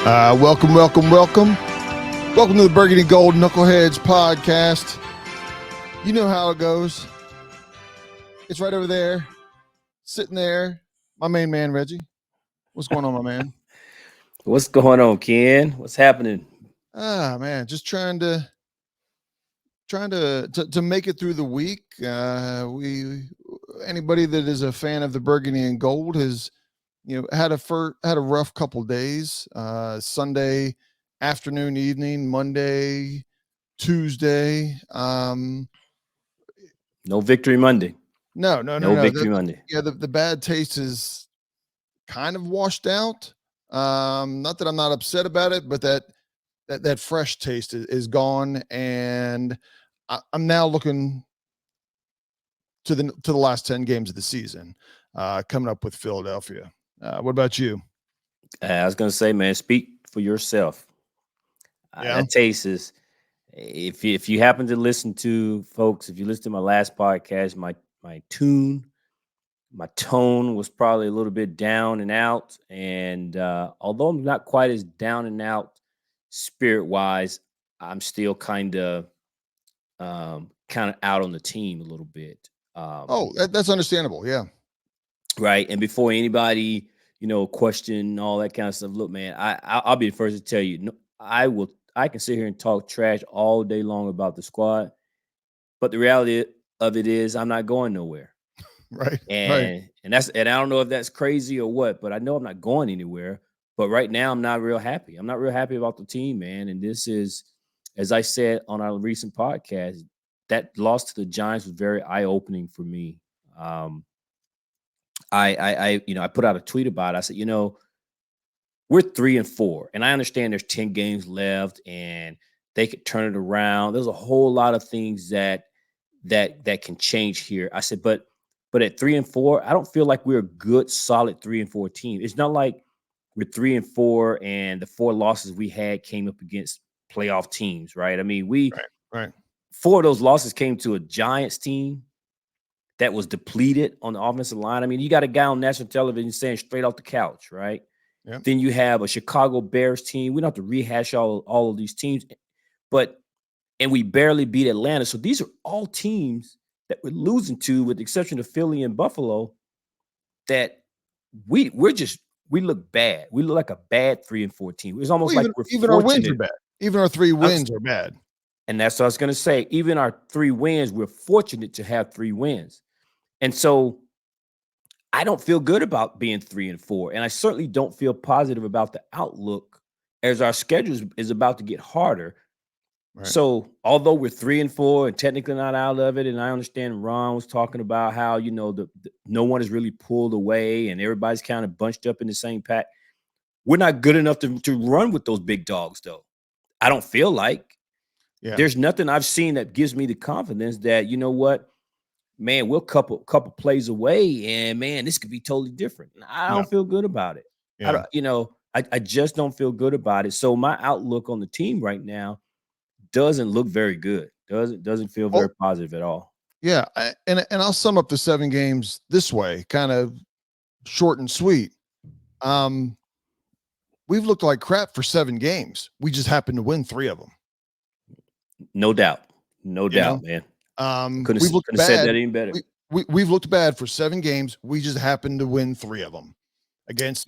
Welcome to the Burgundy Gold Knuckleheads podcast. You know how it goes. It's right over there, sitting there. My main man, Reggie. What's going on, my man? What's going on, Ken? What's happening? Man, just trying to make it through the week. Anybody that is a fan of the Burgundy and Gold has had a rough couple days. Sunday afternoon, evening, Monday, Tuesday. No victory Monday. No. Victory Monday. Yeah, the bad taste is kind of washed out. Not that I'm not upset about it, but that fresh taste is gone, and I'm now looking to the last 10 games of the season, coming up with Philadelphia. What about you? I was gonna say, man, speak for yourself. That taste is. If you happen to listen to folks, if you listen to my last podcast, my tone was probably a little bit down and out. And although I'm not quite as down and out spirit wise, I'm still kind of out on the team a little bit. That's understandable. Yeah. Right. And before anybody, question all that kind of stuff. Look, man, I'll be the first to tell you, no, I can sit here and talk trash all day long about the squad, but the reality of it is I'm not going nowhere. Right. And I don't know if that's crazy or what, but I know I'm not going anywhere. But right now I'm not real happy. I'm not real happy about the team, man. And this is, as I said on our recent podcast, that loss to the Giants was very eye-opening for me. I put out a tweet about it. I said, we're 3-4, and I understand there's 10 games left, and they could turn it around. There's a whole lot of things that can change here. I said, but at 3-4, I don't feel like we're a good, solid 3-4 team. It's not like we're 3-4, and the 4 losses we had came up against playoff teams, right? I mean, right. 4 of those losses came to a Giants team that was depleted on the offensive line. I mean, you got a guy on national television saying straight off the couch, right? Yep. Then you have a Chicago Bears team. We don't have to rehash all of these teams, and we barely beat Atlanta. So these are all teams that we're losing to, with the exception of Philly and Buffalo, that we look bad. We look like a bad 3-4 team. It's almost like even our wins are bad. Even our 3 wins are bad. And that's what I was going to say. Even our 3 wins, we're fortunate to have 3 wins. And so I don't feel good about being 3-4. And I certainly don't feel positive about the outlook as our schedule is about to get harder. Right. So although we're 3-4 and technically not out of it, and I understand Ron was talking about how, no one is really pulled away and everybody's kind of bunched up in the same pack. We're not good enough to run with those big dogs, though. I don't feel like. Yeah. There's nothing I've seen that gives me the confidence that, man, we'll couple plays away, and man, this could be totally different. I don't feel good about it. Yeah. I just don't feel good about it. So my outlook on the team right now doesn't look very good. Doesn't feel very positive at all. Yeah, and I'll sum up the 7 games this way, kind of short and sweet. We've looked like crap for 7 games. We just happened to win 3 of them. No doubt, man. Couldn't have said that any better. We've looked bad for 7 games. We just happened to win 3 of them against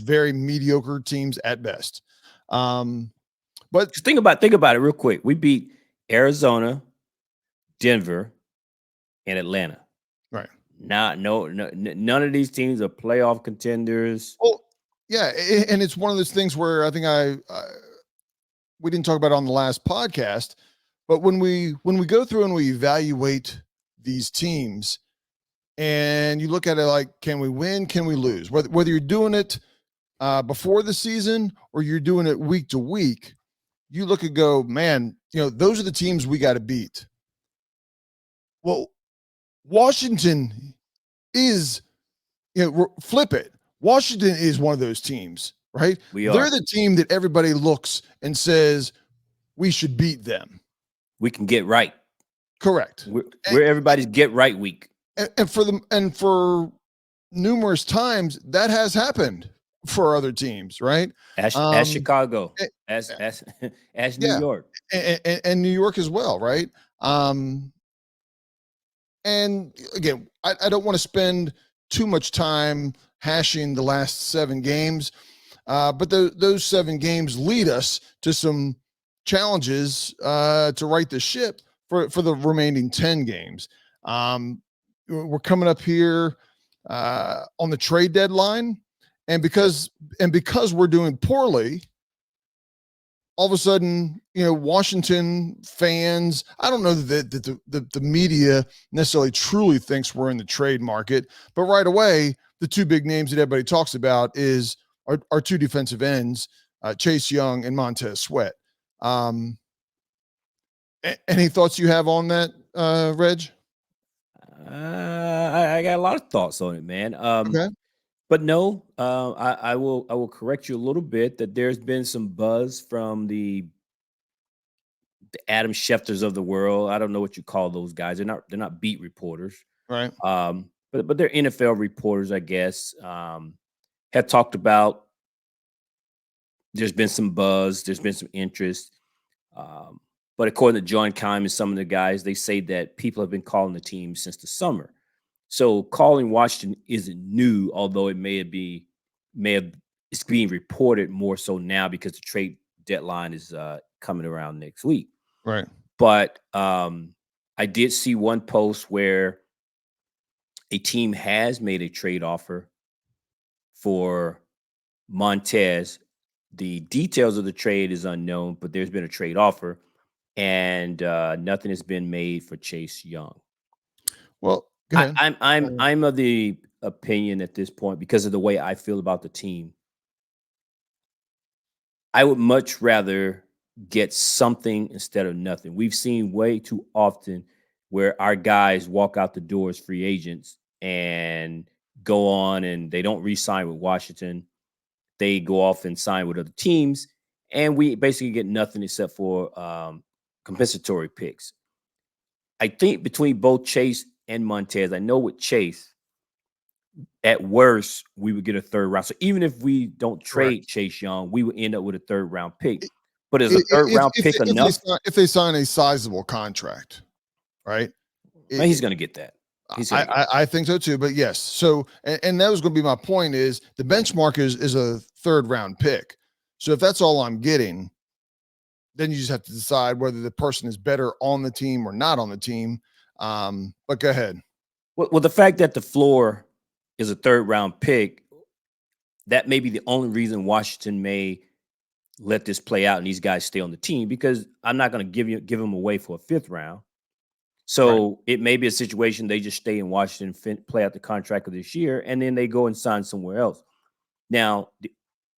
very mediocre teams at best. But just think about it real quick. We beat Arizona, Denver, and Atlanta. Right. None of these teams are playoff contenders. Oh, yeah, and it's one of those things where I think we didn't talk about it on the last podcast, but when we go through and we evaluate these teams, and you look at it like, can we win? Can we lose? Whether you're doing it before the season or you're doing it week to week, you look and go, man, those are the teams we got to beat. Well, Washington is, flip it. Washington is one of those temes, right? They're the team that everybody looks and says we should beat them. We can get right. Correct. We're everybody's get right week. And for numerous times that has happened for other teams, right? As Chicago, eh, as eh, as as New yeah, York. and New York as well, right? Um, and again, I don't want to spend too much time hashing the last 7 games, but those 7 games lead us to some challenges to right the ship for the remaining 10 games. Um, we're coming up here on the trade deadline, and Yep. because we're doing poorly, all of a sudden, Washington fans, I don't know that the media necessarily truly thinks we're in the trade market, but right away, the two big names that everybody talks about is our two defensive ends, Chase Young and Montez Sweat. Um, any thoughts you have on that, Reg? I got a lot of thoughts on it, man. Okay. But no, I will correct you a little bit that there's been some buzz from the Adam Schefters of the world. I don't know what you call those guys. They're not beat reporters. Right. But they're NFL reporters, I guess. Have talked about there's been some buzz, there's been some interest. Um, but according to John Keim and some of the guys, they say that people have been calling the team since the summer. So calling Washington isn't new, although may have it's being reported more so now because the trade deadline is coming around next week. Right. But I did see one post where a team has made a trade offer for Montez. The details of the trade is unknown, but there's been a trade offer, and nothing has been made for Chase Young. Well, go I, ahead. I'm I'm I'm of the opinion at this point because of the way I feel about the team. I would much rather get something instead of nothing. We've seen way too often where our guys walk out the door as free agents and go on and they don't re-sign with Washington. They go off and sign with other teams, and we basically get nothing except for compensatory picks. I think between both Chase and Montez, I know with Chase, at worst, we would get a third round. So even if we don't trade Correct. Chase Young, we would end up with a third round pick. But is a third If round pick enough? if they sign a sizable contract, right? Well, he's going to get that. He's going to get I think so too. But yes, so and that was going to be my point is the benchmark is a third round pick. So if that's all I'm getting, then you just have to decide whether the person is better on the team or not on the team. But go ahead. well, the fact that the floor is a third round pick, that may be the only reason Washington may let this play out and these guys stay on the team because I'm not going to give them away for a fifth round. Right. So it may be a situation they just stay in Washington, play out the contract of this year, and then they go and sign somewhere else. Now,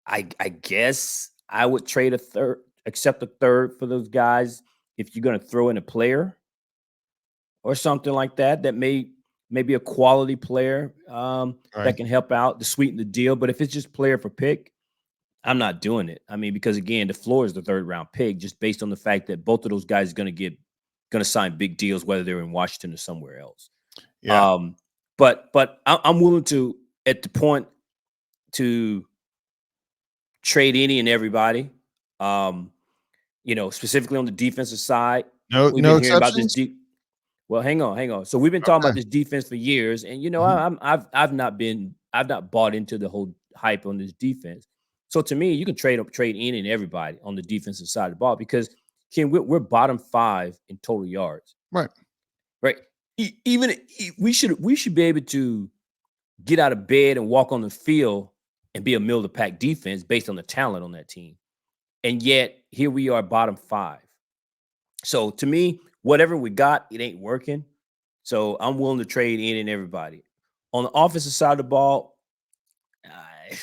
I guess I would trade a third, accept a third for those guys if you're going to throw in a player or something like that. That may be a quality player that Right. can help out to sweeten the deal. But if it's just player for pick, I'm not doing it. I mean, because again, the floor is the third round pick, just based on the fact that both of those guys are going to sign big deals, whether they're in Washington or somewhere else. Yeah. Um, but I'm willing to at the point to trade any and everybody. Um, specifically on the defensive side, we've No been hearing about this exceptions. deep. Well, hang on, hang on. So we've been talking about Okay. this defense for years, and Mhm. I've not bought into the whole hype on this defense. So to me, you can trade in and everybody on the defensive side of the ball because Ken, we're bottom 5 in total yards, Right. right? We should be able to get out of bed and walk on the field and be a middle of the pack defense based on the talent on that team. And yet here we are bottom 5. So to me, whatever we got, it ain't working. So I'm willing to trade in and everybody. On the offensive side of the ball, I,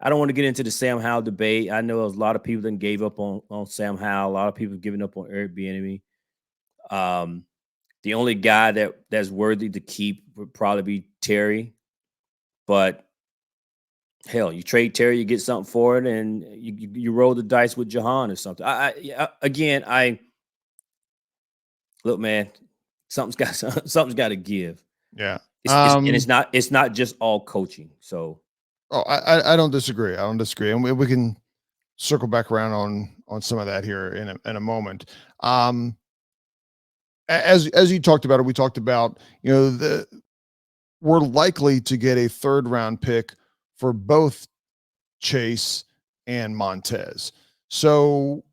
I don't want to get into the Sam Howell debate. I know a lot of people that gave up on Sam Howell. A lot of people have given up on Eric Bieniemy. Um, the only guy that's worthy to keep would probably be Terry. But hell, you trade Terry, you get something for it, and you roll the dice with Jahan or something. Again, I look, man, something's got to give. Yeah. It's not just all coaching. So Oh, I don't disagree. I don't disagree, and we can circle back around on some of that here in a moment. Um, as you talked about it, we talked about, the we're likely to get a third round pick for both Chase and Montez. So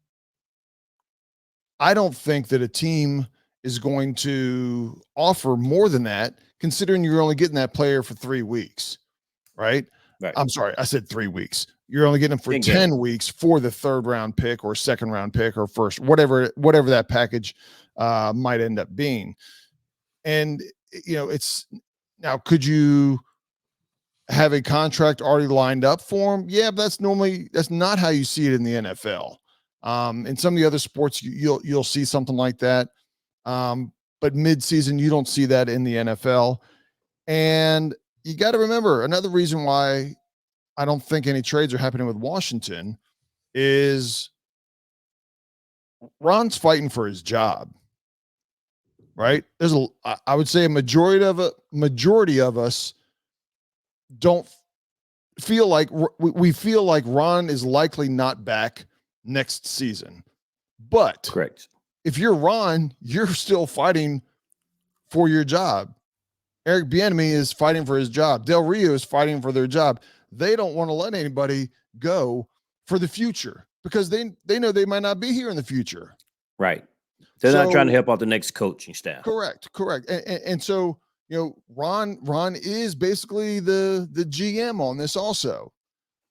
I don't think that a team is going to offer more than that, considering you're only getting that player for 3 weeks, right? Right. I'm sorry, I said 3 weeks. You're only getting them for 10 10 games. weeks for the third round pick or second round pick or first, whatever that package might end up being. And it's now, could you have a contract already lined up for him? Yeah, but that's not how you see it in the NFL. In some of the other sports, you'll see something like that. But midseason, you don't see that in the NFL. And you got to remember, another reason why I don't think any trades are happening with Washington is Ron's fighting for his job, right? I would say a majority of us don't feel like we feel like Ron is likely not back next season. But Correct. if you're Ron, you're still fighting for your job. Eric Bieniemy is fighting for his job. Del Rio is fighting for their job. They don't want to let anybody go for the future because they know they might not be here in the future. Right. They're not trying to So help out the next coaching staff. correct. And so, Ron is basically the GM on this also.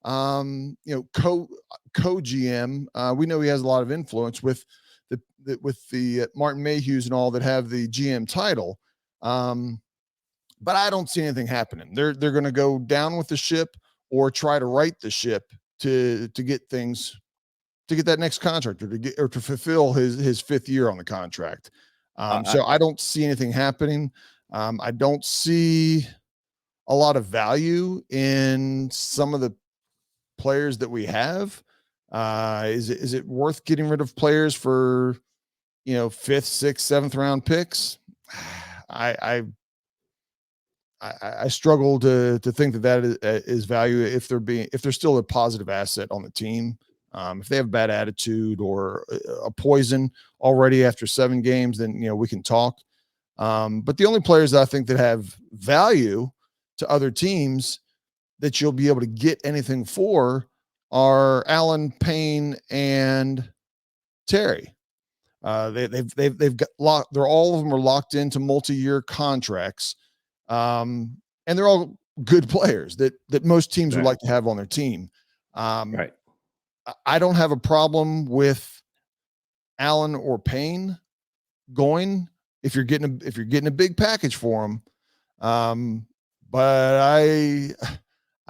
Co GM. We know he has a lot of influence with the Martin Mayhews and all that have the GM title. But I don't see anything happening. They're going to go down with the ship or try to right the ship to get things, to get that next contract, or to fulfill his fifth year on the contract. So I don't see anything happening. I don't see a lot of value in some of the players that we have. Is it worth getting rid of players for fifth, sixth, seventh round picks? I I struggle to think that is value if they're still a positive asset on the team. If they have a bad attitude or a poison already after 7 games, then we can talk. But the only players that I think that have value to other teams that you'll be able to get anything for are Allen, Payne, and Terry. They've got locked. They're all of them are locked into multi-year contracts, and they're all good players that most teams would Right. like to have on their team. Um, Right. I don't have a problem with Allen or Payne going if you're getting a big package for them. But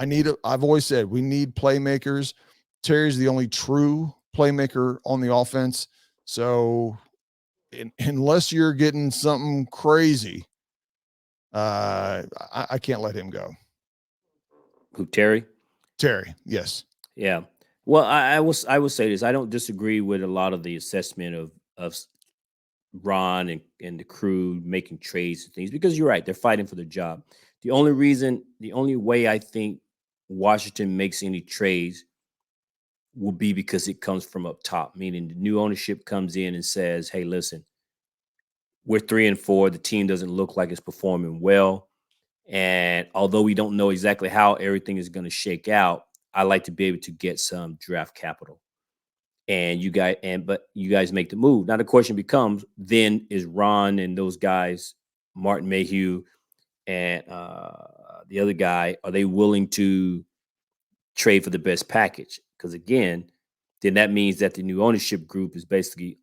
I've always said we need playmakers. Terry's the only true playmaker on the offense. So unless you're getting something crazy, I can't let him go. Who, Terry? Terry, yes. Yeah. Well, I will say this. I don't disagree with a lot of the assessment of Ron and the crew making trades and things, because you're right. They're fighting for the job. The only way I think Washington makes any trades will be because it comes from up top, meaning the new ownership comes in and says, "Hey, listen, we're 3-4. The team doesn't look like it's performing well. And although we don't know exactly how everything is going to shake out, I like to be able to get some draft capital. And but you guys make the move." Now the question becomes: then is Ron and those guys, Martin Mayhew and the other guy, are they willing to trade for the best package? Because again, then that means that the new ownership group is basically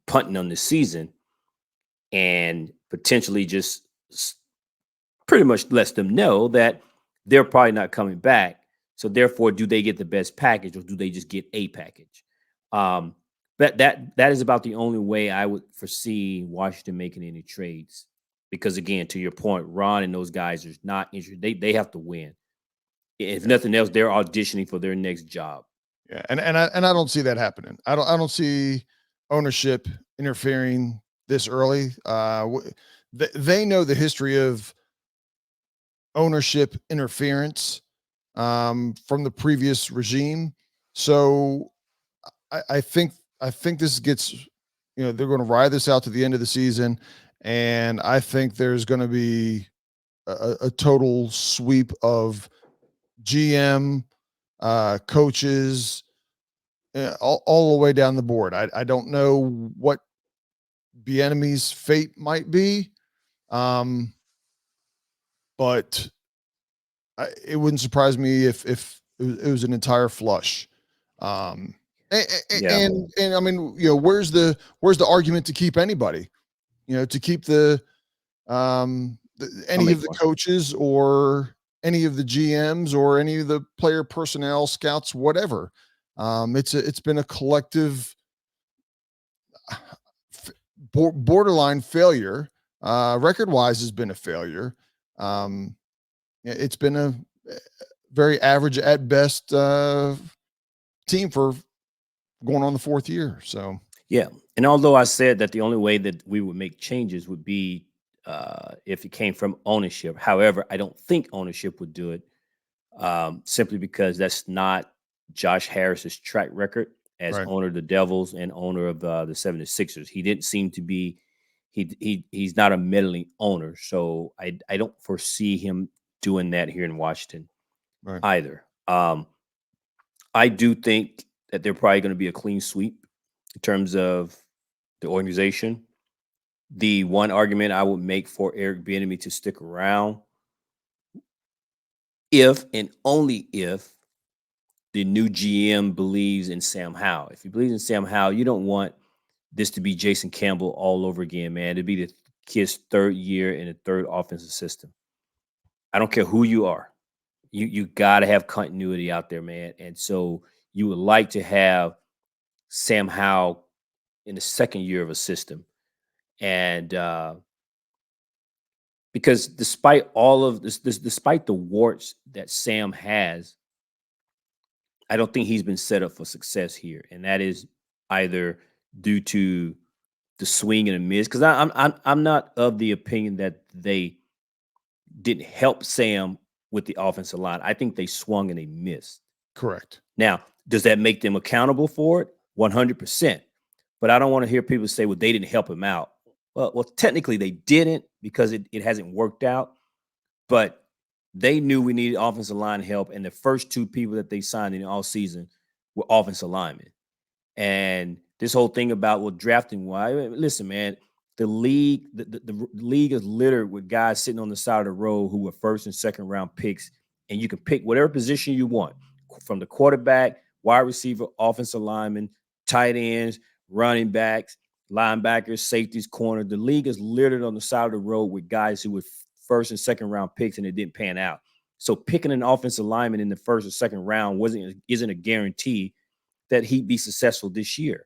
punting on the season and potentially just pretty much lets them know that they're probably not coming back. So therefore, do they get the best package or do they just get a package? Um, that is about the only way I would foresee Washington making any trades. Because again, to your point, Ron and those guys are not interested. They have to win. If Yeah. nothing else, they're auditioning for their next job. Yeah. And I don't see that happening. I don't see ownership interfering this early. They know the history of ownership interference. from the previous regime. So I think this gets, they're going to ride this out to the end of the season, and I think there's going to be a total sweep of GM, coaches, all the way down the board. I don't know what Bieniemy's fate might be, but it wouldn't surprise me if it was an entire flush. Um, Yeah, and I mean, where's the argument to keep anybody? To keep I'll any make of the one. coaches or any of the GMs or any of the player personnel, scouts, whatever. It's been a collective borderline failure. Record wise has been a failure. Um, it's been a very average at best team for going on the fourth year. So Yeah. And although I said that the only way that we would make changes would be if it came from ownership. However, I don't think ownership would do it, simply because that's not Josh Harris's track record as right, owner of the Devils and owner of the 76ers. He didn't seem to be, he's not a meddling owner. So I don't foresee him doing that here in Washington right, either. I do think that they're probably going to be a clean sweep in terms of the organization. The one argument I would make for Eric Bieniemy to stick around, if and only if the new GM believes in Sam Howell. If he believes in Sam Howell, you don't want this to be Jason Campbell all over again, man. To be the kid's third year in a third offensive system. I don't care who you are. You got to have continuity out there, man. And so you would like to have Sam Howell in the second year of a system. And because despite all of this, despite the warts that Sam has, I don't think he's been set up for success here, and that is either due to the swing and a miss. Because I'm not of the opinion that they didn't help Sam with the offensive line. I think they swung and they missed. correct. Now, does that make them accountable for it? 100%. But I don't want to hear people say, well, they didn't help him out. Well, technically they didn't because it hasn't worked out. But they knew we needed offensive line help. And the first two people that they signed in all season were offensive linemen. And this whole thing about drafting, why? Listen, man, the league is littered with guys sitting on the side of the road who were first and second round picks, and you can pick whatever position you want, from the quarterback, wide receiver, offensive lineman, tight ends, running backs, linebackers, safeties, corner. The league is littered on the side of the road with guys who were first and second round picks and it didn't pan out. So picking an offensive lineman in the first or second round isn't a guarantee that he'd be successful this year.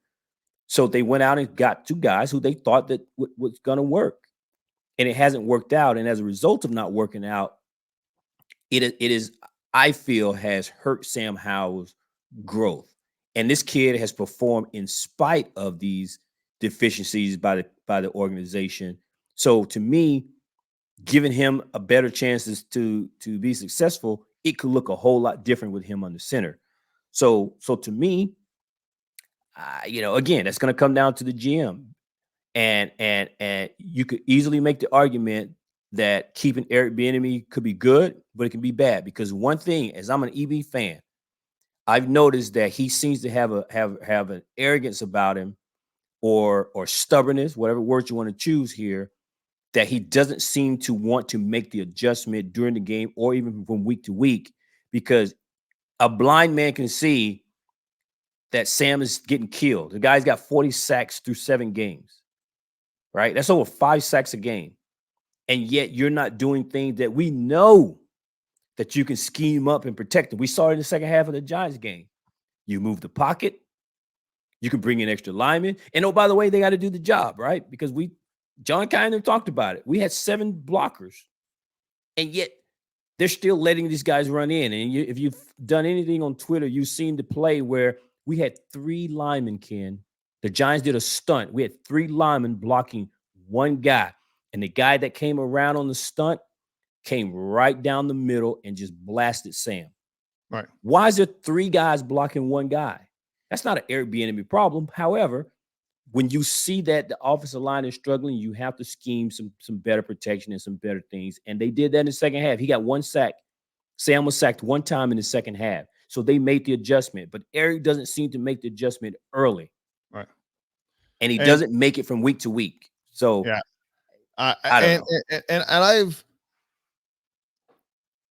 So they went out and got two guys who they thought that was going to work, and it hasn't worked out. And as a result of not working out, it is I feel has hurt Sam Howell's growth. And this kid has performed in spite of these deficiencies by the organization. So to me, giving him a better chances to be successful, it could look a whole lot different with him on the center. So to me, again, that's going to come down to the GM, and you could easily make the argument that keeping Eric Bieniemy could be good, but it can be bad because one thing, as I'm an EB fan, I've noticed that he seems to have an arrogance about him, or stubbornness, whatever word you want to choose here, that he doesn't seem to want to make the adjustment during the game or even from week to week, because a blind man can see that Sam is getting killed. The guy's got 40 sacks through 7 games, right? That's over 5 sacks a game. And yet you're not doing things that we know that you can scheme up and protect him. We saw it in the second half of the Giants game. You move the pocket, you can bring in extra linemen. And oh, by the way, they got to do the job, right? Because John kind of talked about it. We had 7 blockers, and yet they're still letting these guys run in. And if you've done anything on Twitter, you've seen the play where we had 3 linemen, Ken. The Giants did a stunt. We had 3 linemen blocking one guy. And the guy that came around on the stunt came right down the middle and just blasted Sam. Right. Why is there 3 guys blocking 1 guy? That's not an Eric Bieniemy problem. However, when you see that the offensive line is struggling, you have to scheme some better protection and some better things. And they did that in the second half. He got 1 sack. Sam was sacked 1 time in the second half. So they made the adjustment. But Eric doesn't seem to make the adjustment early. Right. And he And doesn't make it from week to week. So yeah, I don't know. and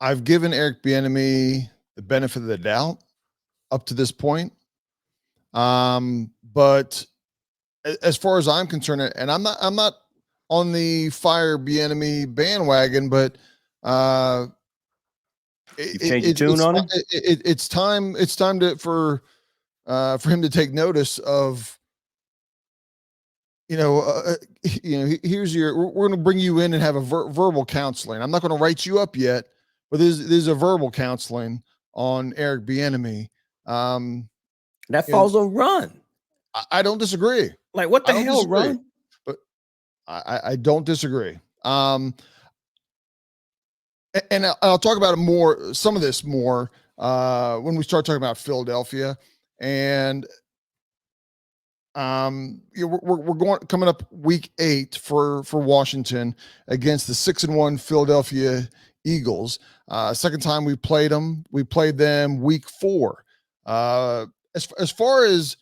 I've given Eric Bieniemy the benefit of the doubt up to this point. But as far as I'm concerned, and I'm not on the fire Bieniemy bandwagon, but You've changed your tune on him? it's time for him to take notice of, here's we're going to bring you in and have a verbal counseling. I'm not going to write you up yet, but there's a verbal counseling on Eric Bieniemy. That falls on Run. I don't disagree. Like, what the hell, Run? But I don't disagree. And I'll talk about it some of this more when we start talking about Philadelphia. And we're coming up week 8 for Washington against the 6-1 Philadelphia Eagles. Second time we played them. We played them week 4. As far as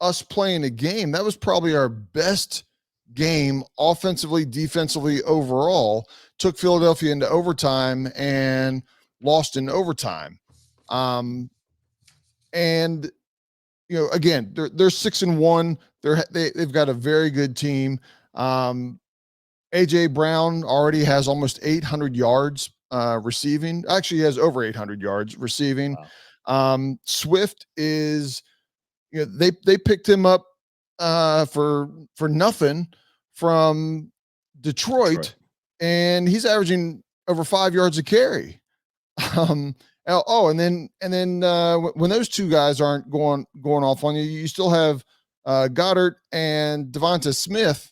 us playing a game, that was probably our best game offensively, defensively, overall. Took Philadelphia into overtime and lost in overtime. And again, they're 6-1. They've got a very good team. AJ Brown already has almost 800 yards receiving. Actually, he has over 800 yards receiving. Wow. Swift is, they picked him up for nothing from Detroit, and he's averaging over 5 yards a carry. And then when those 2 guys aren't going off on you, you still have Goddard and Devonta Smith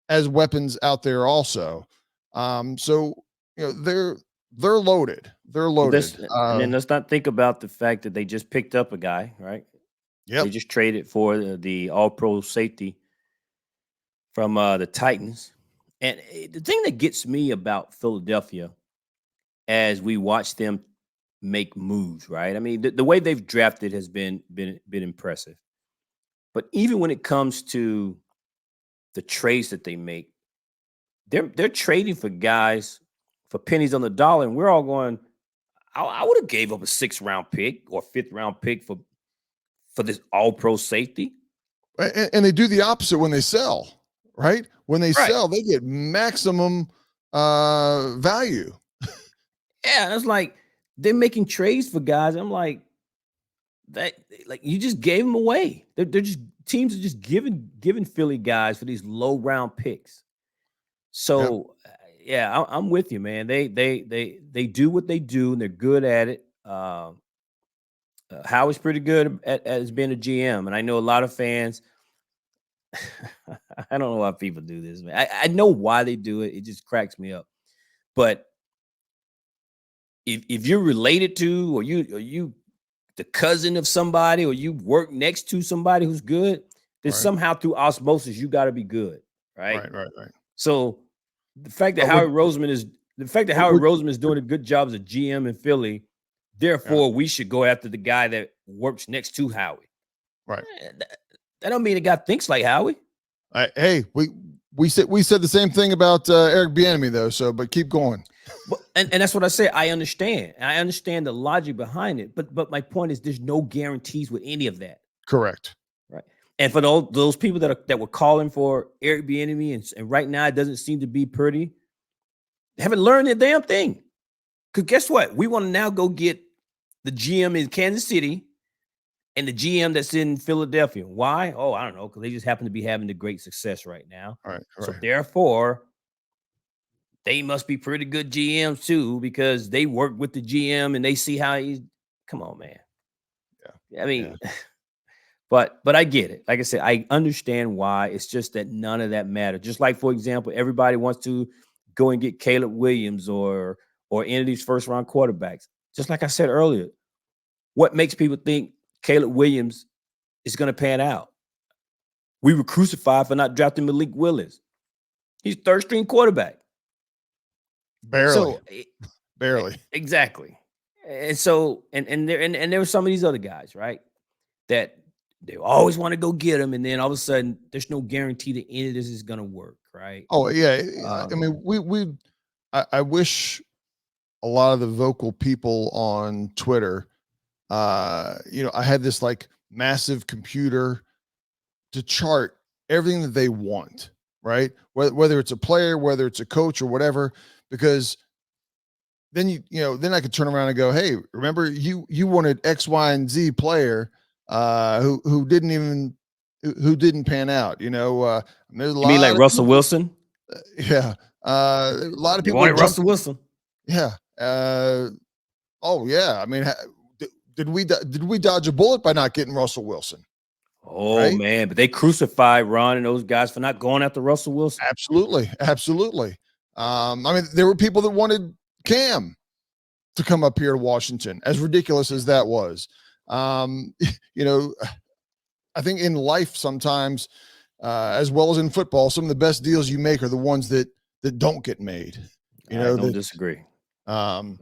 as weapons out there also. So they're loaded. They're loaded. And then let's not think about the fact that they just picked up a guy, right? Yep. They just traded for the All-Pro safety from the Titans. And the thing that gets me about Philadelphia as we watch them make moves, right? I mean, the way they've drafted has been impressive. But even when it comes to the trades that they make, they're trading for guys for pennies on the dollar, and we're all going, I would have gave up a 6th-round pick or 5th-round pick for this All-Pro safety. And they do the opposite when they sell, right? When they sell, they get maximum value. Yeah, it's like they're making trades for guys. I'm like, that, like, you just gave them away. They're just, teams are just giving Philly guys for these low round picks. So yeah, I'm with you, man. They do what they do, and they're good at it. Howard's pretty good at being a GM, and I know a lot of fans. I don't know why people do this, man. I know why they do it. It just cracks me up. But if you're related to, or you the cousin of somebody, or you work next to somebody who's good, then somehow through osmosis you got to be good, right? Right. So the fact that Howard Roseman is doing a good job as a GM in Philly, therefore we should go after the guy that works next to Howie. Right. That don't mean the guy thinks like Howie. Hey, we said the same thing about Eric Bieniemy though. So, but keep going. And that's what I say. I understand. I understand the logic behind it. But my point is, there's no guarantees with any of that. Correct. Right. And for those people that were calling for Eric Bieniemy, and right now it doesn't seem to be pretty, they haven't learned their damn thing. Because guess what? We want to now go get the GM in Kansas City and the GM that's in Philadelphia. Why? Oh, I don't know. Because they just happen to be having the great success right now. All right. So therefore, they must be pretty good GMs too, because they work with the GM and they see how he's. Come on, man. Yeah. I mean, but I get it. Like I said, I understand why. It's just that none of that matters. Just like, for example, everybody wants to go and get Caleb Williams or any of these 1st-round quarterbacks. just like I said earlier, what makes people think Caleb Williams is going to pan out? We were crucified for not drafting Malik Willis. He's third string quarterback. Barely, So barely. exactly. And so and there were some of these other guys, right? That they always want to go get him, and then all of a sudden there's no guarantee that any of this is going to work, right? Oh yeah. I Um, mean, I wish a lot of the vocal people on Twitter, I had this like massive computer to chart everything that they want, right? Whether it's a player, whether it's a coach or whatever, because then then I could turn around and go, hey, remember you wanted X, Y, and Z player who didn't pan out. There's a you mean like lot of Russell people, Wilson? yeah. A lot of They people wanted jumped. Russell Wilson. Yeah. Oh yeah. I mean, did we dodge a bullet by not getting Russell Wilson? Oh Right. man, but they crucified Ron and those guys for not going after Russell Wilson. Absolutely. Absolutely. I mean, there were people that wanted Cam to come up here to Washington, as ridiculous as that was. Um, you know, I think in life sometimes, as well as in football, some of the best deals you make are the ones that don't get made. I don't That disagree. um,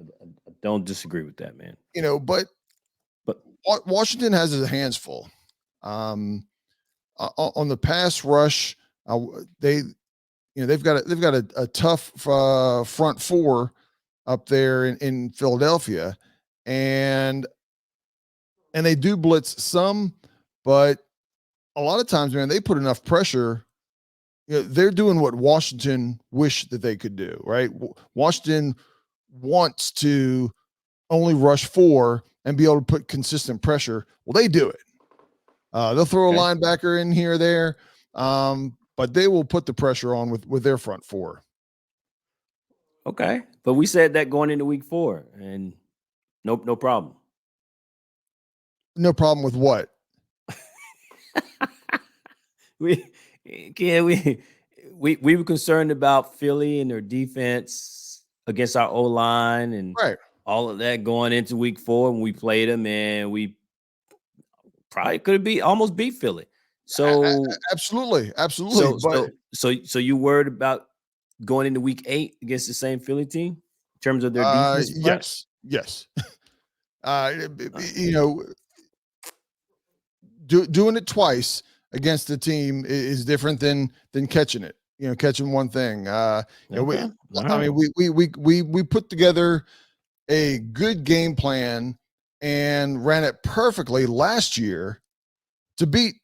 I don't disagree with that, man. but But Washington has his hands full. On the pass rush, they've got a tough front four up there in Philadelphia, and they do blitz some, but a lot of times, man, they put enough pressure. They're doing what Washington wish that they could do, right? Washington wants to only rush four and be able to put consistent pressure. Well, they do it. They'll throw a okay. linebacker in here or there, but they will put the pressure on with their front four. Okay. But we said that going into week 4, and nope, no problem. No problem with what? we yeah, we were concerned about Philly and their defense against our O line and Right. all of that going into week 4 when we played them, and we probably could have almost beat Philly. So Absolutely. Absolutely. But so you worried about going into week 8 against the same Philly team in terms of their defense play? yes. Uh, you know, doing it twice against the team is different than catching it. Catching one thing. Okay. All I right. mean, we put together a good game plan and ran it perfectly last year to beat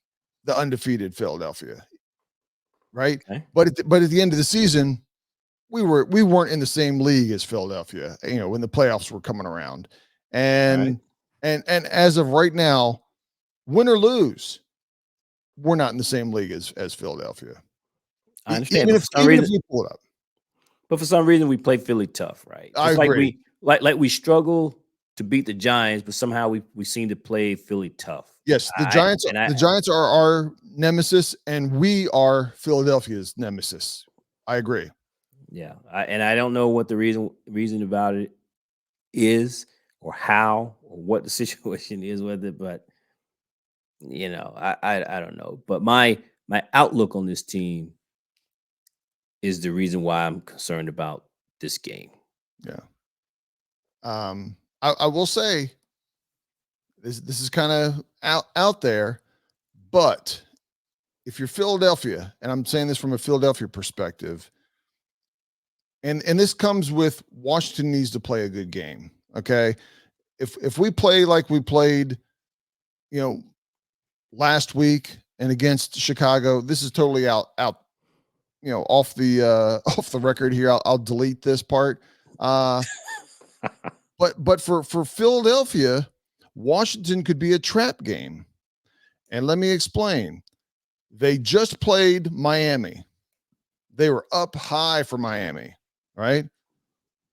the undefeated Philadelphia. Right. Okay. But at the end of the season, we weren't in the same league as Philadelphia, when the playoffs were coming around. All right. And as of right now, win or lose, we're not in the same league as Philadelphia. I understand, Even if we pull it up. but for some reason we play Philly tough, right? I Just like agree. we struggle to beat the Giants, but somehow we seem to play Philly tough. Yes, the I Giants and I the Giants are our nemesis, and we are Philadelphia's nemesis. I agree. Yeah, I don't know what the reason about it is, or how, or what the situation is with it, but I don't know. But my outlook on this team is the reason why I'm concerned about this game. Yeah. I will say this is kind of out there, but if you're Philadelphia, and I'm saying this from a Philadelphia perspective, and this comes with Washington needs to play a good game. Okay. If we play like we played, last week and against Chicago, this is totally out, off the off the record here. I'll delete this part. But for Philadelphia, Washington could be a trap game. And let me explain. They just played Miami. They were up high for Miami, right?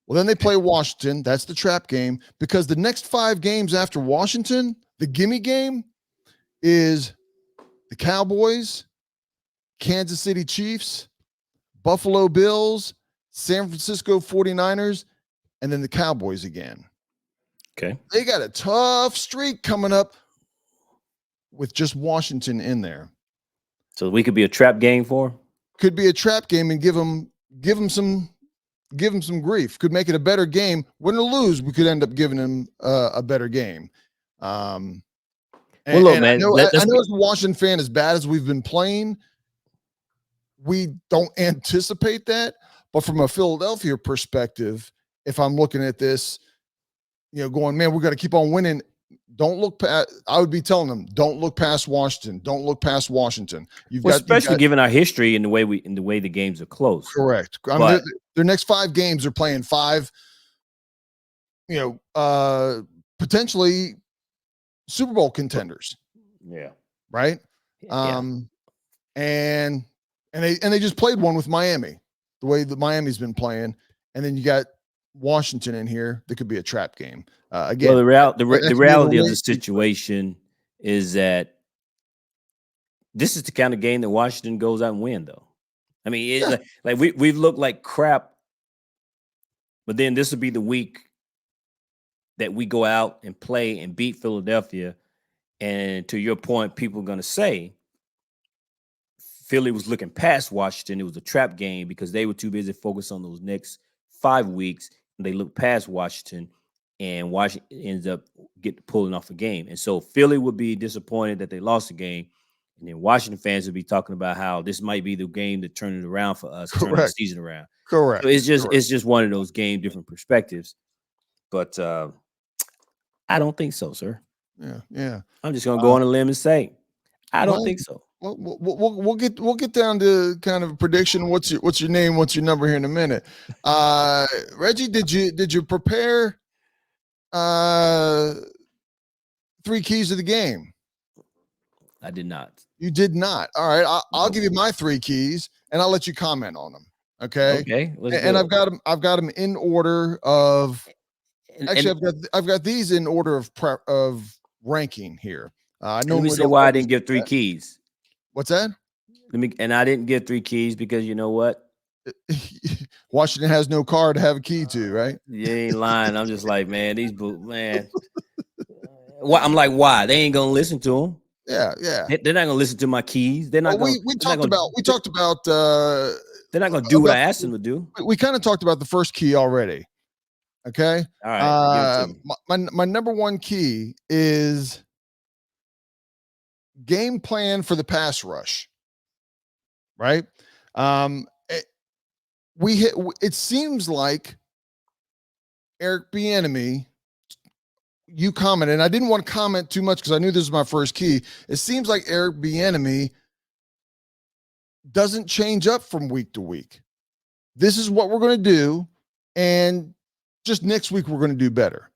Well, then they play Washington. That's the trap game, because the next 5 games after Washington, the gimme game is the Cowboys, Kansas City Chiefs, Buffalo Bills, San Francisco 49ers, and then the Cowboys again. Okay. They got a tough streak coming up with just Washington in there. So we could be a trap game for 'em? Could be a trap game and give them some grief. Could make it a better game. Win or lose, we could end up giving them a better game. Um, Well, look, and man, I let's know be, as a Washington fan, as bad as we've been playing, we don't anticipate that. But from a Philadelphia perspective, if I'm looking at this, going, man, we got to keep on winning. Don't look past. I would be telling them, don't look past Washington. Don't look past Washington. You've especially got given our history and the way the games are close. correct. I mean, But their next 5 games are playing 5, potentially Super Bowl contenders, yeah, right? yeah. And they just played one with Miami, the way that Miami's been playing, and then you got Washington in here that could be a trap game. Again, Well, the that could be reality of way- the situation is that this is the kind of game that Washington goes out and win, though. I mean, Yeah. like we've looked like crap, but then this will be the week that we go out and play and beat Philadelphia. And to your point, people are going to say Philly was looking past Washington. It was a trap game because they were too busy focused on those next 5 weeks. And they looked past Washington, and Washington ends up pulling off a game. And so Philly would be disappointed that they lost the game. And then Washington fans would be talking about how this might be the game to turn it around for us, turn the Correct. season around. Correct. So it's Correct. just one of those game, different perspectives. But I don't think so, sir. Yeah. I'm just gonna go on a limb and say I don't Well, think so. we'll get down to kind of a prediction. What's your name? What's your number here in a minute? Reggie, did you prepare 3 keys to the game? I did not. You did not. All right, I'll give you my 3 keys, and I'll let you comment on them. Okay. Okay, let's And do I've it. got them. I've got them in order of. Actually, And I've got these in order of ranking here. I let me normally say don't why I always didn't give do 3 that. keys. What's that? I didn't give 3 keys because you know what? Washington has no car to have a key to, right? You ain't lying. I'm just like, man, man. I'm like, why? They ain't gonna listen to them. Yeah. They're not gonna listen to my keys. They're not Well, gonna. we They're not talked gonna. about They're not gonna do what about I asked them to do. we kind of talked about the first key already. Okay. All right, give it to me. My number 1 key is game plan for the pass rush. Right. It seems like Eric Bieniemy, you commented, and I didn't want to comment too much because I knew this was my first key. It seems like Eric Bieniemy doesn't change up from week to week. This is what we're going to do, and just next week we're going to do better.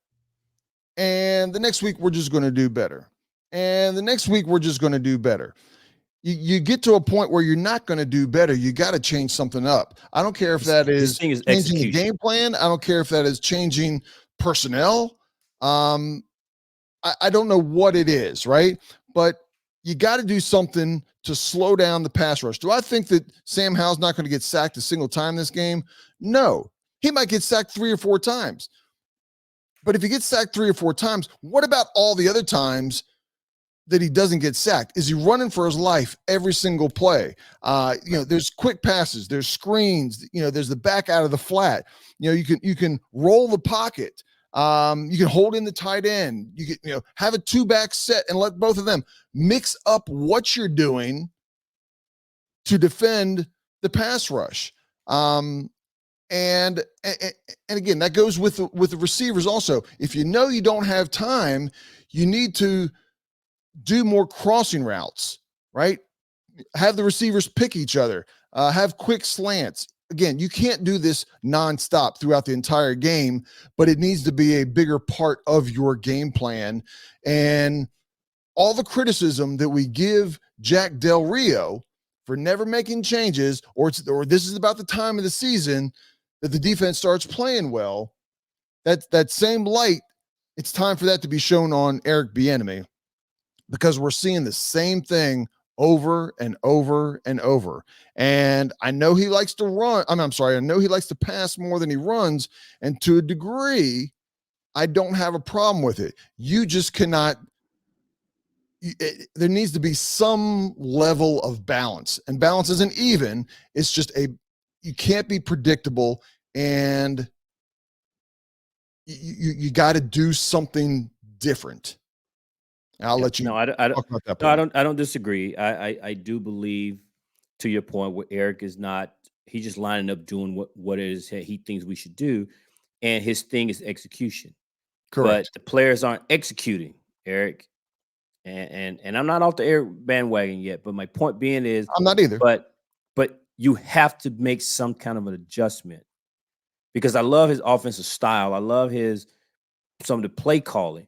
And the next week we're just going to do better. And the next week we're just going to do better. You get to a point where you're not going to do better. You got to change something up. I don't care if that This is thing is changing the execution. game plan. I don't care if that is changing personnel. I don't know what it is, right? But you got to do something to slow down the pass rush. Do I think that Sam Howell's not going to get sacked a single time this game? No. He might get sacked 3 or 4 times. But if he gets sacked 3 or 4 times, what about all the other times that he doesn't get sacked? Is he running for his life every single play? There's quick passes, there's screens, there's the back out of the flat. You can roll the pocket. You can hold in the tight end. You can, have a 2-back set and let both of them mix up what you're doing to defend the pass rush. And again, that goes with the receivers also. If you know you don't have time, you need to do more crossing routes, right? Have the receivers pick each other, have quick slants. Again, you can't do this nonstop throughout the entire game, but it needs to be a bigger part of your game plan. And all the criticism that we give Jack Del Rio for never making changes, or this is about the time of the season that the defense starts playing well, that same light, it's time for that to be shown on Eric Bieniemy, because we're seeing the same thing over and over and over. And I know he likes to run. I know he likes to pass more than he runs. And to a degree, I don't have a problem with it. You just cannot. There needs to be some level of balance, and balance isn't even. It's just you can't be predictable, and you got to do something different. I'll Yeah. let you No, I don't. talk about that No, I point. don't. I don't disagree. I do believe, to your point, where Eric is not. He's just lining up doing what it is he thinks we should do, and his thing is execution. But Correct. the players aren't executing, Eric. And I'm not off the air bandwagon yet. But my point being is, I'm not either. but but you have to make some kind of an adjustment, because I love his offensive style. I love his some of the play calling.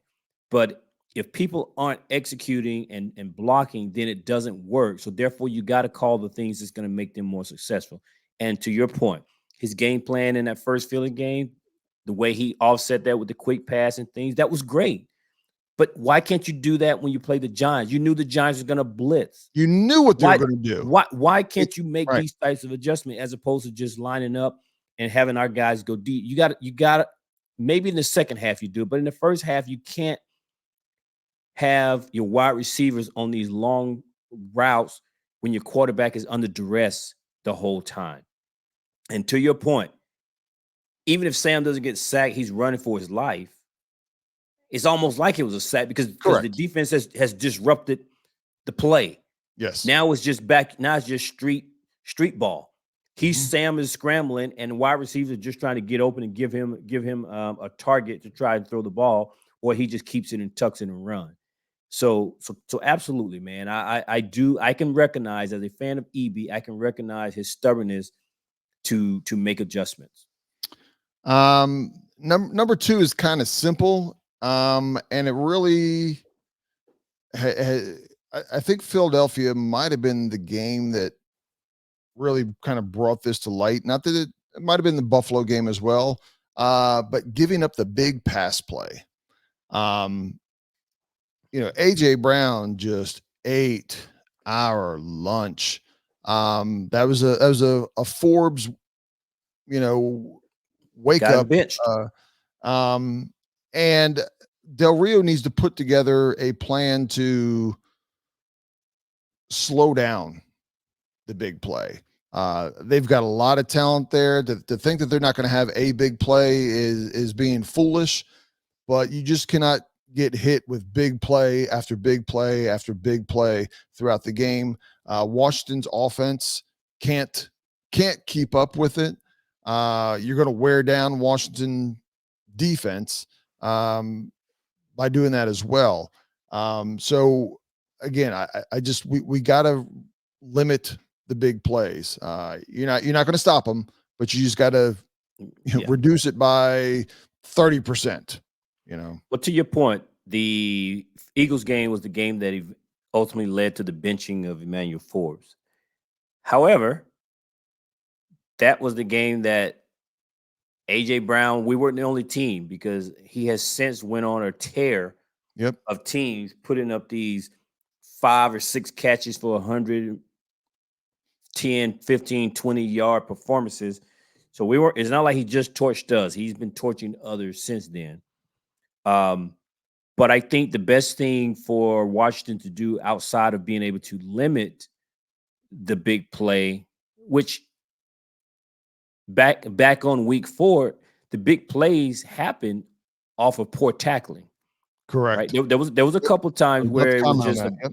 But if people aren't executing and blocking, then it doesn't work. So therefore, you got to call the things that's going to make them more successful. And to your point, his game plan in that first Philly game, the way he offset that with the quick pass and things, that was great. But why can't you do that when you play the Giants? You knew the Giants were going to blitz. You knew what they were Why going to do. why It, can't you make right. these types of adjustments as opposed to just lining up and having our guys go deep? You got maybe in the second half you do, but in the first half you can't have your wide receivers on these long routes when your quarterback is under duress the whole time. And to your point, even if Sam doesn't get sacked, he's running for his life. It's almost like it was a sack because the Correct. defense has disrupted the play. Yes. Now it's just back. Now it's just street ball. Mhm. Sam is scrambling, and wide receivers are just trying to get open and give him a target to try and throw the ball, or he just keeps it and tucks it and run. So absolutely, man. I can recognize, as a fan of EB, I can recognize his stubbornness to make adjustments. Number two is kind of simple. And it really, I think Philadelphia might have been the game that really kind of brought this to light. Not that it might have been the Buffalo game as well, but giving up the big pass play. Um, AJ Brown just ate our lunch. That was a Forbes, wake Got him up. benched. Um, and Del Rio needs to put together a plan to slow down the big play. They've got a lot of talent there. To think that they're not going to have a big play is being foolish, but you just cannot get hit with big play after big play after big play throughout the game. Washington's offense can't can't keep up with it. You're going to wear down Washington defense by doing that as well. So again, I just we got to limit the big plays. You're not going to stop them, but you just got to Yeah. reduce it by 30%. You know, Well, to your point, the Eagles game was the game that ultimately led to the benching of Emmanuel Forbes. However, that was the game that AJ Brown, we weren't the only team, because he has since went on a tear yep, of teams putting up these 5 or 6 catches for 100, 10, 15, 20-yard performances. So it's not like he just torched us. He's been torching others since then. Um, but I think the best thing for Washington to do outside of being able to limit the big play, which back on week 4, the big plays happen off of poor tackling. Right. correct. There was a couple I times was about where to it was comment on just that.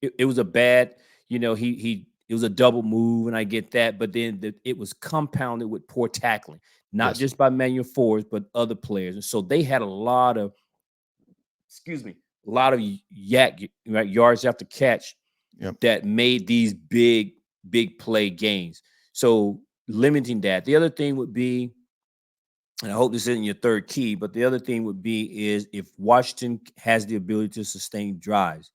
Yep. it was a bad, he it was a double move, and I get that, but then it was compounded with poor tackling, not Yes. just by Manuel Force, but other players. And so they had a lot of, excuse me, a lot of right, yards after catch Yep. that made these big play games. So limiting that. The other thing would be, and I hope this isn't your third key, but the other thing would be is if Washington has the ability to sustain drives,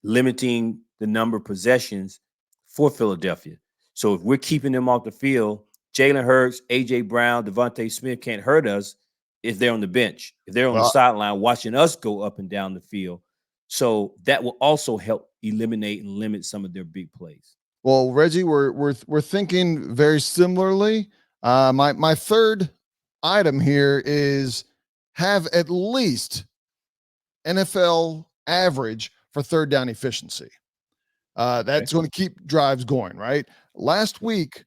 limiting the number of possessions for Philadelphia. So if we're keeping them off the field, Jalen Hurts, AJ Brown, Devontae Smith can't hurt us if they're on the bench, if they're on the Well, sideline watching us go up and down the field. So that will also help eliminate and limit some of their big plays. well, Reggie, we're thinking very similarly. My third item here is have at least NFL average for third down efficiency. That's going to keep drives going, right? Last week,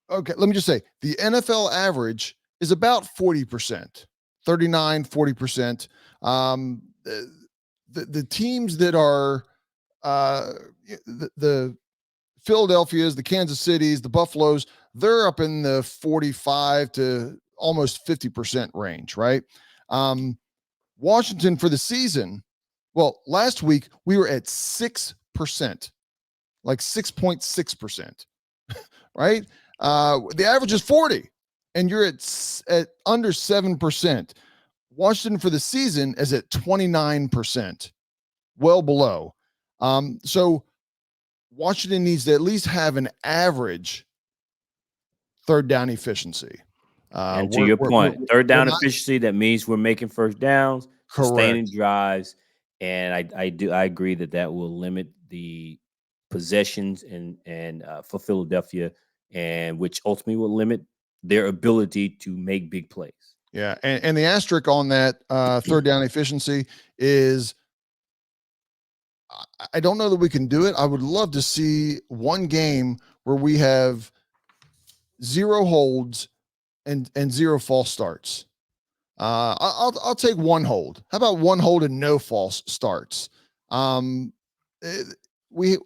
okay, let me just say the NFL average is about 40%, 39, 40%. The teams that are the Philadelphia's, the Kansas Cities, the Buffaloes, they're up in the 45 to almost 50% range, right? Washington for the season, well, last week we were at 6%, like 6.6%, right? The average is 40, and you're at under 7%. Washington for the season is at 29%, well below. So Washington needs to at least have an average third down efficiency. And to your point, third down efficiency, that means we're making first downs, sustaining drives, and I agree that will limit the possessions and for Philadelphia, and which ultimately will limit their ability to make big plays. Yeah, and the asterisk on that third down efficiency is I don't know that we can do it. I would love to see one game where we have 0 holds and 0 false starts. I'll take 1 hold. How about 1 hold and no false starts? We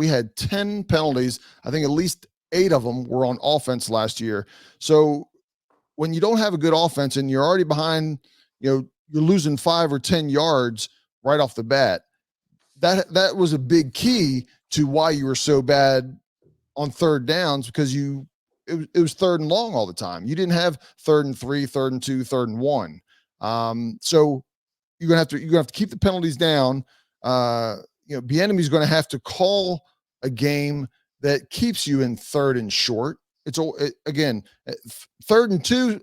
had 10 penalties. I think at least 8 of them were on offense last year. So when you don't have a good offense and you're already behind, you're losing 5 or 10 yards right off the bat. That was a big key to why you were so bad on third downs, because it was third and long all the time. You didn't have 3rd and 3, 3rd and 2, 3rd and 1. So you're gonna have to keep the penalties down. Bieniemy's going to have to call a game that keeps you in 3rd and short. Again, 3rd and 2,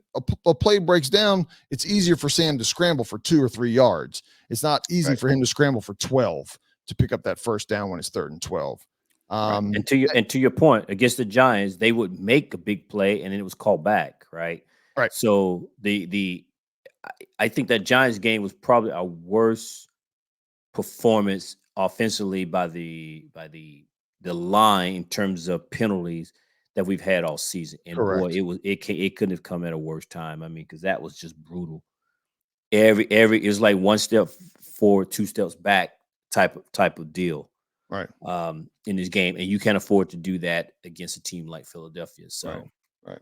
a play breaks down. It's easier for Sam to scramble for 2 or 3 yards. It's not easy for him to scramble for 12 to pick up that first down when it's 3rd and 12. And to your point, against the Giants, they would make a big play and then it was called back, right? Right. So I think that Giants game was probably our worst performance offensively by the line in terms of penalties that we've had all season. And correct. Boy, it couldn't have come at a worse time. I mean, because that was just brutal. It was like 1 step forward, 2 steps back type of deal. Right. In this game, and you can't afford to do that against a team like Philadelphia. So, right.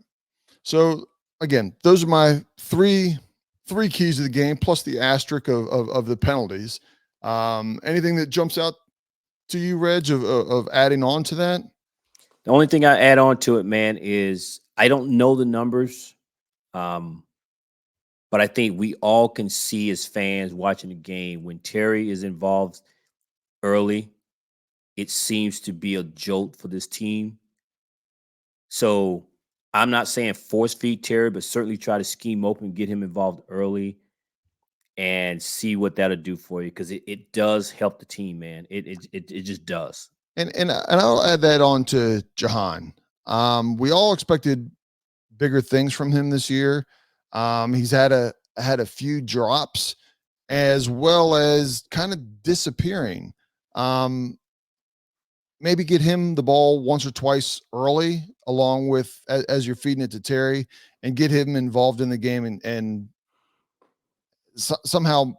So again, those are my three keys to the game, plus the asterisk of the penalties. Anything that jumps out to you, Reg, of adding on to that? The only thing I add on to it, man, is I don't know the numbers, but I think we all can see as fans watching the game when Terry is involved early. It seems to be a jolt for this team. So I'm not saying force feed Terry, but certainly try to scheme open, get him involved early, and see what that'll do for you, because it does help the team, man. It just does. And I'll add that on to Jahan. We all expected bigger things from him this year. He's had a few drops as well as kind of disappearing. Maybe get him the ball once or twice early, along with as you're feeding it to Terry, and get him involved in the game and somehow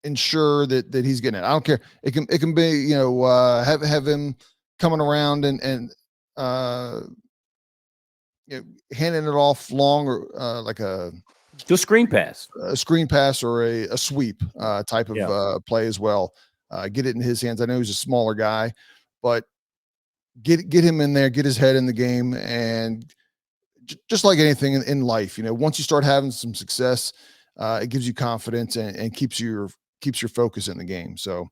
ensure that he's getting it. I don't care. It can be have him coming around and handing it off long, or like a screen pass, or a sweep type of play as well. Get it in his hands. I know he's a smaller guy, but get him in there, get his head in the game, and just like anything in life, once you start having some success, it gives you confidence and keeps your focus in the game. So,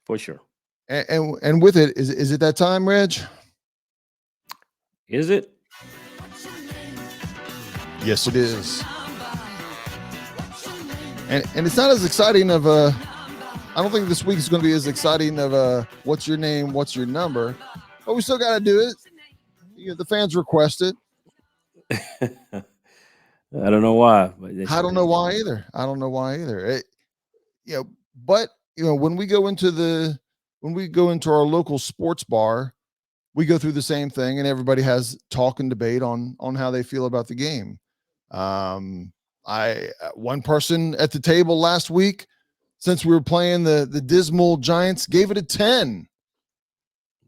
for sure. And with it, is it that time, Reg? Is it? Yes, it is. And it's not as exciting of a. I don't think this week is going to be as exciting of a what's your name, what's your number, but we still got to do it. The fans request it. I don't know why, but I don't know why either. I don't know why either. You know, but when we go into our local sports bar, we go through the same thing, and everybody has talk and debate on how they feel about the game. Um, I One person at the table last week, since we were playing the dismal Giants, gave it a 10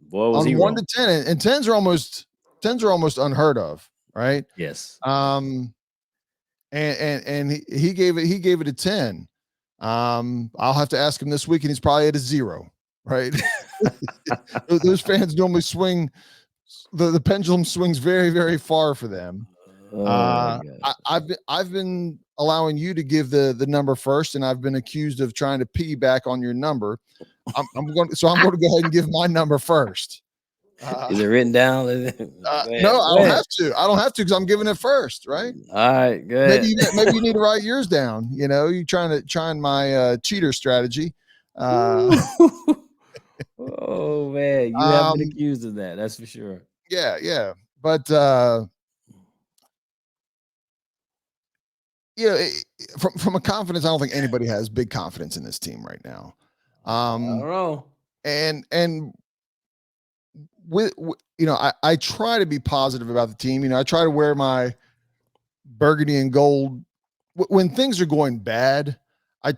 boy, was he on one wrong. to 10, and tens are almost unheard of, right? Yes. Um, and he gave it a 10. I'll have to ask him this week, and he's probably at a 0, right? Those fans normally swing the pendulum swings very, very far for them. Oh my God. I've been allowing you to give the number first, and I've been accused of trying to piggyback on your number. I'm going to go ahead and give my number first. Is it written down? Go No, ahead. I Go don't ahead. have to. I don't have to because I'm giving it first, right? All right, go Maybe ahead. maybe you need to write yours down. You trying my cheater strategy. Uh, Oh man, you have been um, accused of that. That's for sure. yeah, yeah, but from a confidence, I don't think anybody has big confidence in this team right now. I don't Um, know. and I try to be positive about the team. I try to wear my burgundy and gold when things are going bad. I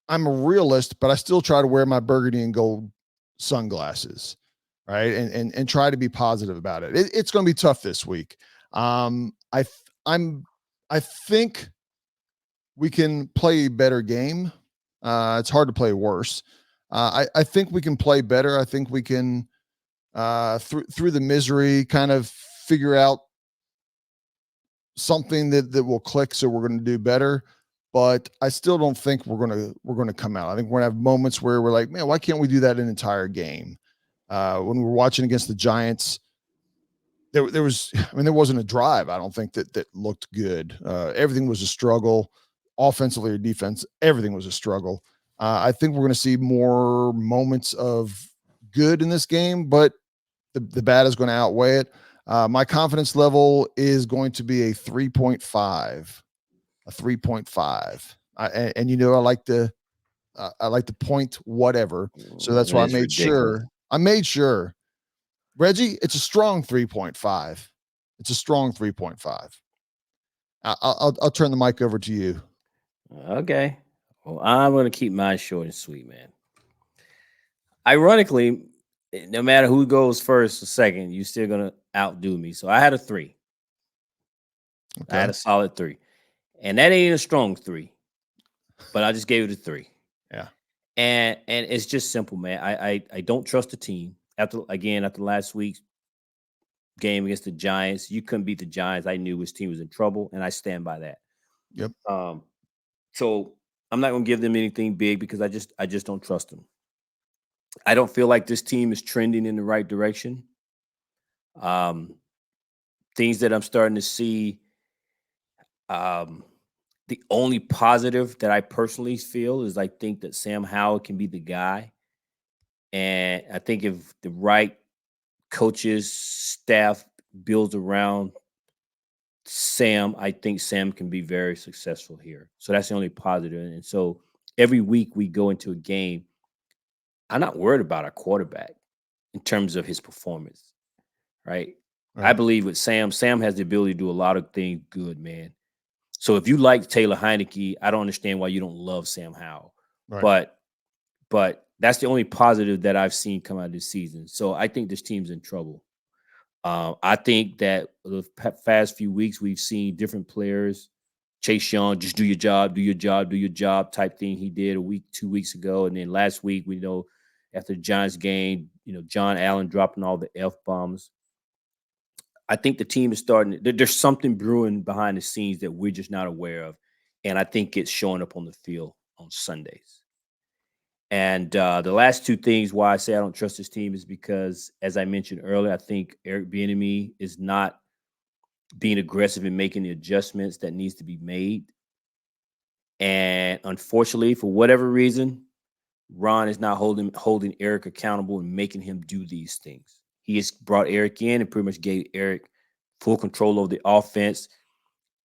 I'm a realist, but I still try to wear my burgundy and gold sunglasses, right? And try to be positive about it. It's going to be tough this week. I th- I'm I think we can play a better game. It's hard to play worse. I think we can play better. I think we can through the misery kind of figure out something that will click, so we're going to do better. But I still don't think we're going to come out. I think we're going to have moments where we're like, man, why can't we do that an entire game? When we were watching against the Giants, there was, I mean, there wasn't a drive, I don't think, that looked good. Everything was a struggle, offensively or defense. Everything was a struggle. I think we're going to see more moments of good in this game, but the bad is going to outweigh it. My confidence level is going to be a 3.5, a 3.5. I like to point whatever. So that's why That's ridiculous. I made sure Reggie, it's a strong 3.5. It's a strong 3.5. I'll turn the mic over to you. Okay. Well, I'm gonna keep mine short and sweet, man. Ironically, no matter who goes first or second, you're still gonna outdo me. So I had a 3. I had Okay. a solid 3. And that ain't a strong 3, but I just gave it a 3. Yeah. And it's just simple, man. I don't trust the team. After last week's game against the Giants, you couldn't beat the Giants. I knew his team was in trouble, and I stand by that. Yep. Um, so I'm not gonna give them anything big because I just don't trust them. I don't feel like this team is trending in the right direction. Um, Things that I'm starting to see. Um, the only positive that I personally feel is I think that Sam Howell can be the guy, and I think if the right coaches, staff builds around Sam, I think Sam can be very successful here. So that's the only positive. And so every week we go into a game, I'm not worried about our quarterback in terms of his performance, right? I Right. believe with Sam has the ability to do a lot of things good, man. So if you like Taylor Heineke, I don't understand why you don't love Sam Howell. Right. But that's the only positive that I've seen come out of this season. So I think this team's in trouble. I think that the past few weeks we've seen different players. Chase Young, just do your job, do your job, do your job type thing he did a week, 2 weeks ago. And then last week, we know after the Giants game, John Allen dropping all the F bombs. I think the team is starting, there's something brewing behind the scenes that we're just not aware of. And I think it's showing up on the field on Sundays. And the last two things why I say I don't trust this team is because, as I mentioned earlier, I think Eric Bieniemy is not being aggressive in making the adjustments that needs to be made. And unfortunately, for whatever reason, Ron is not holding Eric accountable and making him do these things. He has brought Eric in and pretty much gave Eric full control over the offense.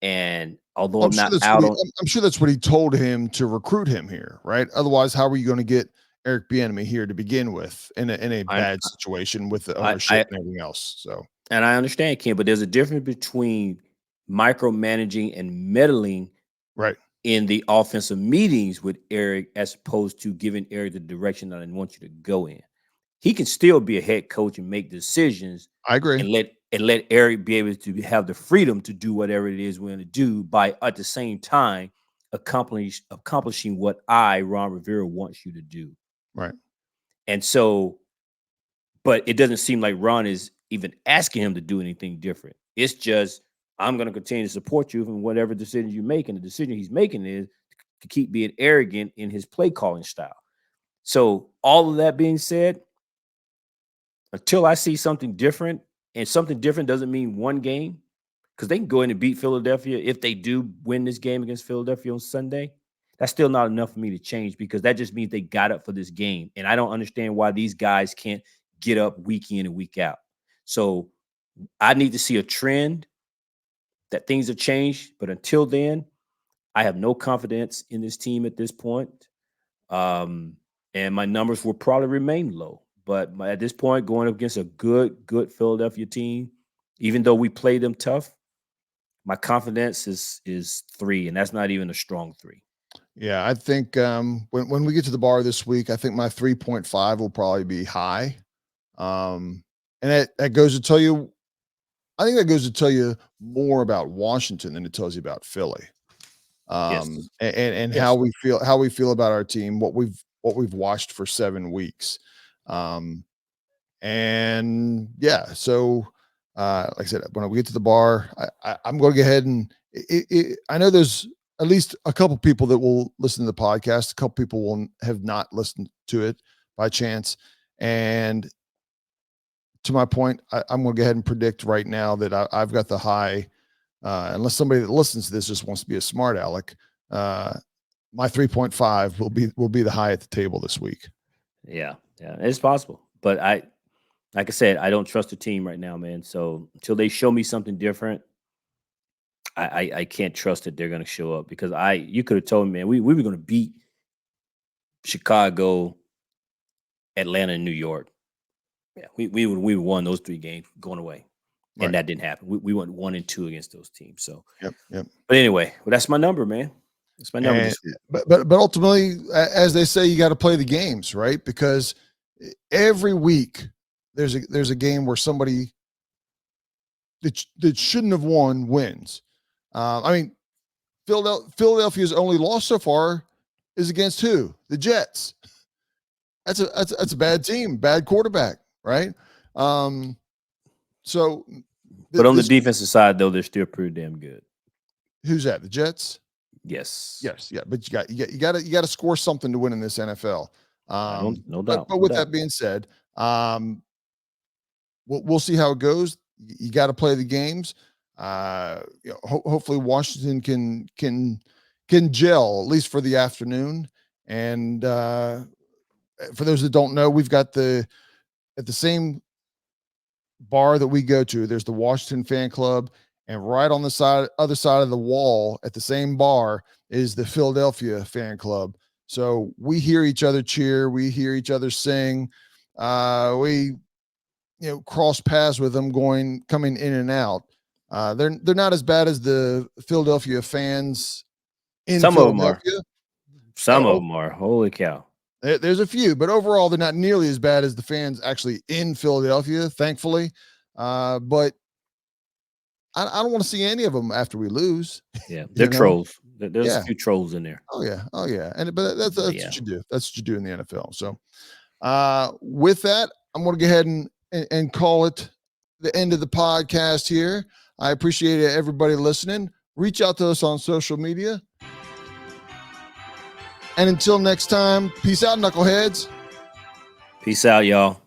And Although I'm I'm sure not that's what out he. on. I'm sure that's what he told him to recruit him here, right? Otherwise, how are you going to get Eric Bieniemy here to begin with in a I bad situation with the ownership I and everything else? So and I understand, Ken, but there's a difference between micromanaging and meddling right, in the offensive meetings with Eric as opposed to giving Eric the direction that I want you to go in. He can still be a head coach and make decisions I agree. and let Eric be able to have the freedom to do whatever it is we're going to do by at the same time accomplishing what Ron Rivera, wants you to do. Right. And so, but it doesn't seem like Ron is even asking him to do anything different. It's just, I'm going to continue to support you in whatever decision you make. And the decision he's making is to keep being arrogant in his play calling style. So, all of that being said, until I see something different, and something different doesn't mean one game, because they can go in and beat Philadelphia. If they do win this game against Philadelphia on Sunday, that's still not enough for me to change, because that just means they got up for this game. And I don't understand why these guys can't get up week in and week out. So I need to see a trend that things have changed. But until then, I have no confidence in this team at this point. And my numbers will probably remain low. But at this point, going up against a good Philadelphia team, even though we play them tough, my confidence is 3, and that's not even a strong 3. Yeah, I think when we get to the bar this week, I think my 3.5 will probably be high. And that goes to tell you, I think that goes to tell you more about Washington than it tells you about Philly. Yes. And Yes. how we feel about our team, what we've watched for 7 weeks. And yeah, so like I said, when we get to the bar, I'm going to go ahead and I know there's at least a couple people that will listen to the podcast. A couple people will have not listened to it by chance. And to my point, I'm going to go ahead and predict right now that I've got the high, unless somebody that listens to this just wants to be a smart aleck. My 3.5 will be the high at the table this week. Yeah, it's possible. But like I said, I don't trust the team right now, man. So until they show me something different, I can't trust that they're going to show up, because you could have told me, man, we were going to beat Chicago, Atlanta, and New York. Yeah, we would won those 3 games going away, Right. and that didn't happen. We went 1-2 against those teams. So, Yep. But anyway, that's my number, man. That's my number And, this week. but ultimately, as they say, you got to play the games, right? Because every week there's a game where somebody that shouldn't have won wins. I mean, Philadelphia's only loss so far is against who? The Jets. That's a bad team, bad quarterback, right? So, But on the defensive side, though, they're still pretty damn good. Who's that? The Jets. Yes. Yeah. But you got to score something to win in this NFL. No doubt. But with that being said, we'll see how it goes. You got to play the games. Hopefully Washington can gel at least for the afternoon. And for those that don't know, we've got at the same bar that we go to, there's the Washington fan club, and right on the other side of the wall at the same bar is the Philadelphia fan club. So we hear each other cheer, we hear each other sing. We cross paths with them coming in and out. They're not as bad as the Philadelphia fans in Philadelphia. Some of them are. Holy cow. There's a few, but overall, they're not nearly as bad as the fans actually in Philadelphia, thankfully. But I don't want to see any of them after we lose. Yeah, they're trolls. There's a few trolls in there. Oh yeah. But that's what you do. That's what you do in the NFL. So with that, I'm going to go ahead and call it the end of the podcast here. I appreciate everybody listening. Reach out to us on social media. And until next time, peace out, knuckleheads. Peace out, y'all.